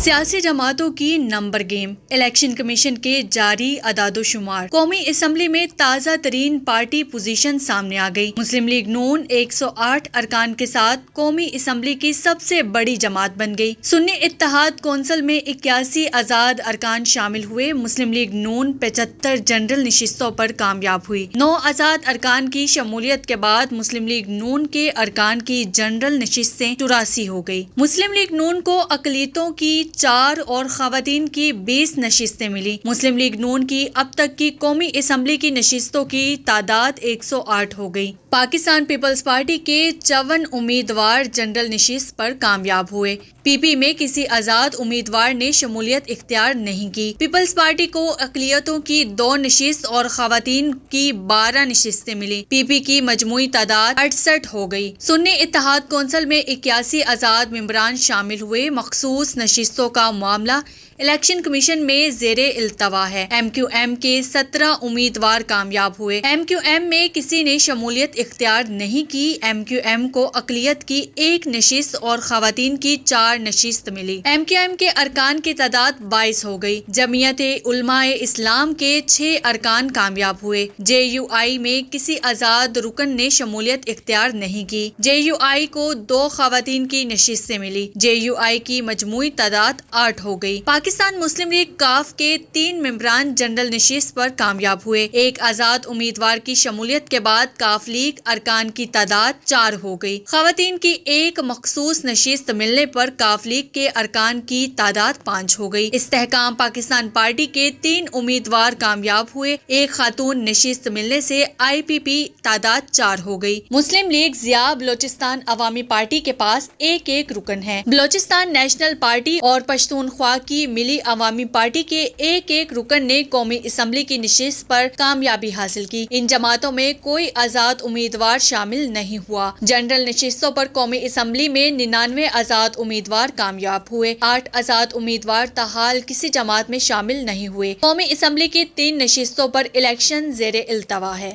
سیاسی جماعتوں کی نمبر گیم، الیکشن کمیشن کے جاری اعداد و شمار۔ قومی اسمبلی میں تازہ ترین پارٹی پوزیشن سامنے آ گئی۔ مسلم لیگ نون 108 ارکان کے ساتھ قومی اسمبلی کی سب سے بڑی جماعت بن گئی۔ سنی اتحاد کونسل میں 81 آزاد ارکان شامل ہوئے۔ مسلم لیگ نون 75 جنرل نشستوں پر کامیاب ہوئی۔ 9 آزاد ارکان کی شمولیت کے بعد مسلم لیگ نون کے ارکان کی جنرل نشستیں 84 ہو گئی۔ مسلم لیگ نون کو اقلیتوں کی 4 اور خواتین کی 20 نشستیں ملی۔ مسلم لیگ نون کی اب تک کی قومی اسمبلی کی نشستوں کی تعداد 108 ہو گئی۔ پاکستان پیپلز پارٹی کے 54 امیدوار جنرل نشست پر کامیاب ہوئے۔ پی پی میں کسی آزاد امیدوار نے شمولیت اختیار نہیں کی۔ پیپلز پارٹی کو اقلیتوں کی 2 نشست اور خواتین کی 12 نشستیں ملی۔ پی پی کی مجموعی تعداد 68 ہو گئی۔ سنی اتحاد کونسل میں 81 آزاد ممبران شامل ہوئے۔ مخصوص نشستوں کا معاملہ الیکشن کمیشن میں زیر التوا ہے۔ ایم کیو ایم کے 17 امیدوار کامیاب ہوئے۔ ایم کیو ایم میں کسی نے شمولیت اختیار نہیں کی۔ ایم کیو ایم کو اقلیت کی 1 نشست اور خواتین کی 4 نشست ملی۔ ایم کیو ایم کے ارکان کی تعداد 22 ہو گئی۔ جمعیت علماء اسلام کے 6 ارکان کامیاب ہوئے۔ جے یو آئی میں کسی آزاد رکن نے شمولیت اختیار نہیں کی۔ جے یو آئی کو 2 خواتین کی نشستیں ملی۔ جے یو آئی کی مجموعی تعداد 8 ہو گئی۔ پاکستان مسلم لیگ کاف کے 3 ممبران جنرل نشست پر کامیاب ہوئے۔ 1 آزاد امیدوار کی شمولیت کے بعد کاف لیگ ارکان کی تعداد 4 ہو گئی۔ خواتین کی 1 مخصوص نشست ملنے پر کاف لیگ کے ارکان کی تعداد 5 ہو گئی۔ استحکام پاکستان پارٹی کے 3 امیدوار کامیاب ہوئے۔ 1 خاتون نشست ملنے سے آئی پی پی تعداد 4 ہو گئی۔ مسلم لیگ ضیاء بلوچستان عوامی پارٹی کے پاس 1 رکن ہے۔ بلوچستان نیشنل پارٹی اور پشتونخوا کی ملی عوامی پارٹی کے 1 رکن نے قومی اسمبلی کی نشست پر کامیابی حاصل کی۔ ان جماعتوں میں کوئی آزاد امیدوار شامل نہیں ہوا۔ جنرل نشستوں پر قومی اسمبلی میں 99 آزاد امیدوار کامیاب ہوئے۔ 8 آزاد امیدوار تاحال کسی جماعت میں شامل نہیں ہوئے۔ قومی اسمبلی کی 3 نشستوں پر الیکشن زیر التوا ہے۔